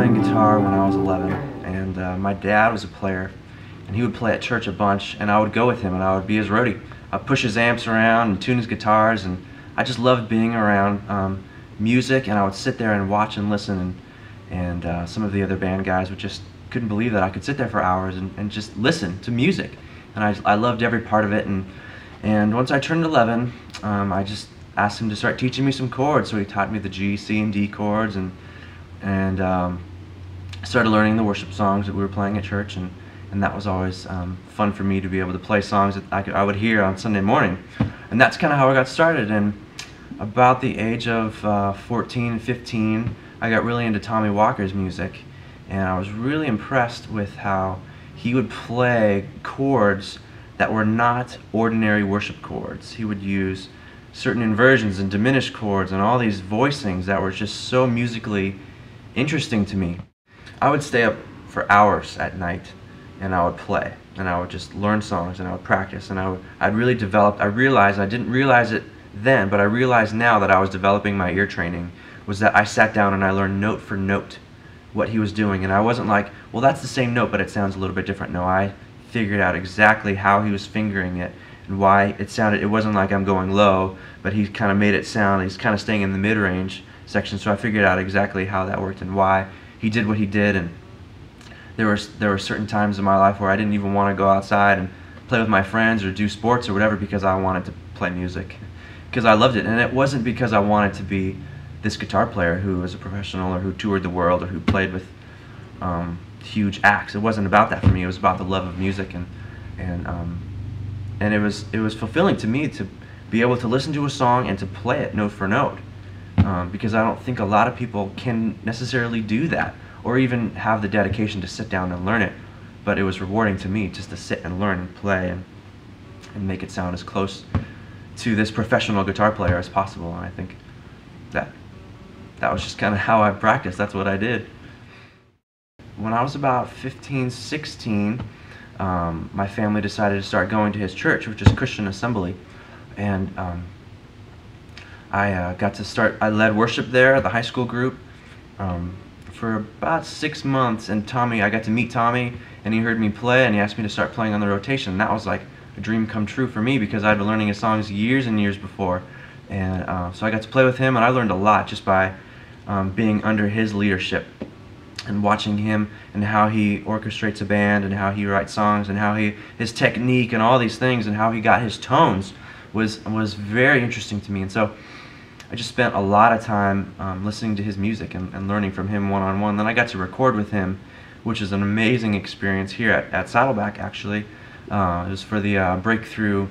playing guitar when I was 11, and my dad was a player, and he would play at church a bunch, and I would go with him, and I would be his roadie. I'd push his amps around and tune his guitars, and I just loved being around music, and I would sit there and watch and listen, and some of the other band guys would just couldn't believe that I could sit there for hours and just listen to music, and I loved every part of it. And once I turned 11, I just asked him to start teaching me some chords, so he taught me the G, C, and D chords, and started learning the worship songs that we were playing at church, and that was always fun for me to be able to play songs that I would hear on Sunday morning. And that's kind of how I got started. And about the age of 14, 15, I got really into Tommy Walker's music, and I was really impressed with how he would play chords that were not ordinary worship chords. He would use certain inversions and diminished chords and all these voicings that were just so musically interesting to me. I would stay up for hours at night, and I would play, and I would just learn songs, and I would practice, and I'd really developed. I realized, I didn't realize it then, but I realized now that I was developing my ear training, was that I sat down and I learned note for note what he was doing, and I wasn't like, well, that's the same note but it sounds a little bit different. No, I figured out exactly how he was fingering it and why it sounded. It wasn't like I'm going low, but he kind of made it sound, he's kind of staying in the mid-range section, so I figured out exactly how that worked and why he did what he did. And there were certain times in my life where I didn't even want to go outside and play with my friends or do sports or whatever because I wanted to play music, because I loved it. And it wasn't because I wanted to be this guitar player who was a professional or who toured the world or who played with huge acts. It wasn't about that for me. It was about the love of music, and it was fulfilling to me to be able to listen to a song and to play it note for note, because I don't think a lot of people can necessarily do that or even have the dedication to sit down and learn it. But it was rewarding to me just to sit and learn and play and make it sound as close to this professional guitar player as possible. And I think that was just kind of how I practiced. That's what I did. When I was about 15, 16, my family decided to start going to his church, which is Christian Assembly, and I got to start. I led worship there at the high school group for about 6 months, and I got to meet Tommy, and he heard me play, and he asked me to start playing on the rotation. And that was like a dream come true for me, because I'd been learning his songs years and years before, and so I got to play with him, and I learned a lot just by being under his leadership and watching him and how he orchestrates a band and how he writes songs and how his technique and all these things and how he got his tones was very interesting to me. And so I just spent a lot of time listening to his music and learning from him one-on-one. Then I got to record with him, which is an amazing experience here at Saddleback, actually. It was for the Breakthrough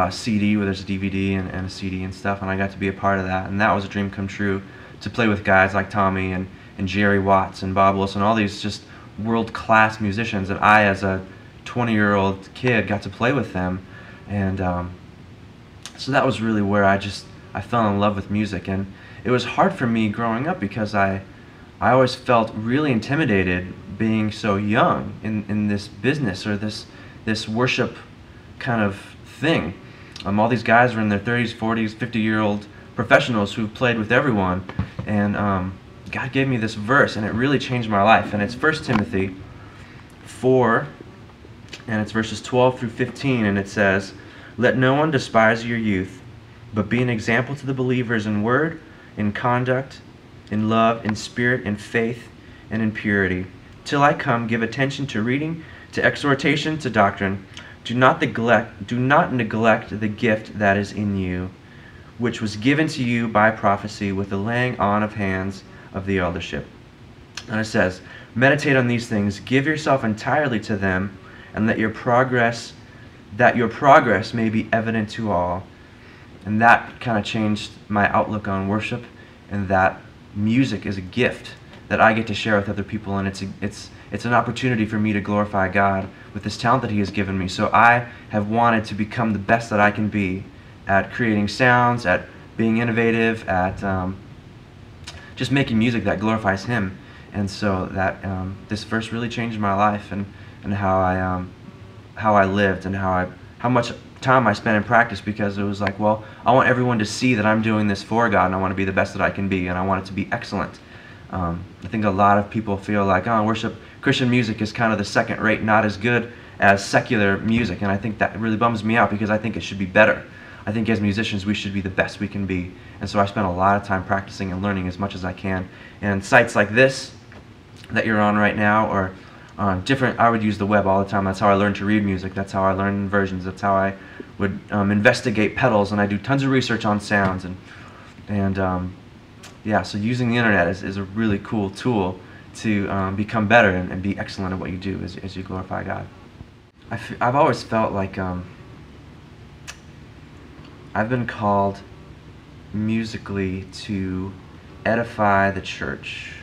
CD, where there's a DVD and a CD and stuff, and I got to be a part of that, and that was a dream come true, to play with guys like Tommy and Jerry Watts and Bob Wilson, all these just world-class musicians that I, as a 20-year-old kid, got to play with them. And so that was really where I fell in love with music. And it was hard for me growing up because I always felt really intimidated being so young in this business or this worship kind of thing. All these guys were in their 30s, 40s, 50-year-old professionals who played with everyone, and God gave me this verse, and it really changed my life. And it's 1 Timothy 4, and it's verses 12 through 15, and it says, "Let no one despise your youth, but be an example to the believers in word, in conduct, in love, in spirit, in faith, and in purity. Till I come, give attention to reading, to exhortation, to doctrine. Do not neglect the gift that is in you, which was given to you by prophecy with the laying on of hands of the eldership." And it says, "Meditate on these things, give yourself entirely to them, and that your progress may be evident to all." And that kind of changed my outlook on worship, and that music is a gift that I get to share with other people, and it's an opportunity for me to glorify God with this talent that He has given me. So I have wanted to become the best that I can be at creating sounds, at being innovative, at just making music that glorifies Him. And so that this verse really changed my life and how I lived and how much time I spent in practice, because it was like, well, I want everyone to see that I'm doing this for God, and I want to be the best that I can be, and I want it to be excellent. I think a lot of people feel like, oh, worship, Christian music is kind of the second rate, not as good as secular music, and I think that really bums me out because I think it should be better. I think as musicians we should be the best we can be, and so I spend a lot of time practicing and learning as much as I can. And sites like this that you're on right now, or I would use the web all the time. That's how I learned to read music. That's how I learned inversions. That's how I would investigate pedals, and I do tons of research on sounds. Yeah, so using the internet is a really cool tool to become better and be excellent at what you do as you glorify God. I've always felt like I've been called musically to edify the church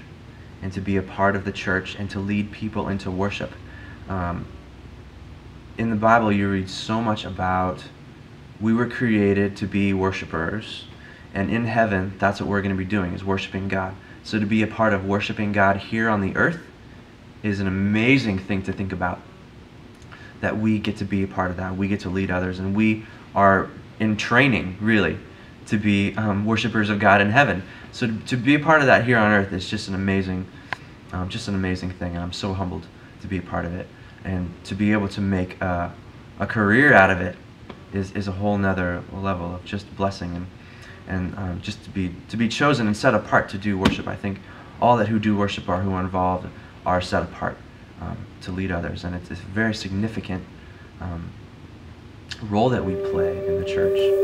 and to be a part of the church and to lead people into worship. In the Bible you read so much about we were created to be worshipers, and in heaven that's what we're going to be doing, is worshiping God. So to be a part of worshiping God here on the earth is an amazing thing to think about, that we get to be a part of that. We get to lead others, and we are in training really to be worshipers of God in heaven. So to be a part of that here on earth is just an amazing thing, and I'm so humbled to be a part of it. And to be able to make a career out of it is a whole nother level of just blessing, and just to be chosen and set apart to do worship. I think all that who do worship or who are involved are set apart to lead others, and it's a very significant role that we play in the church.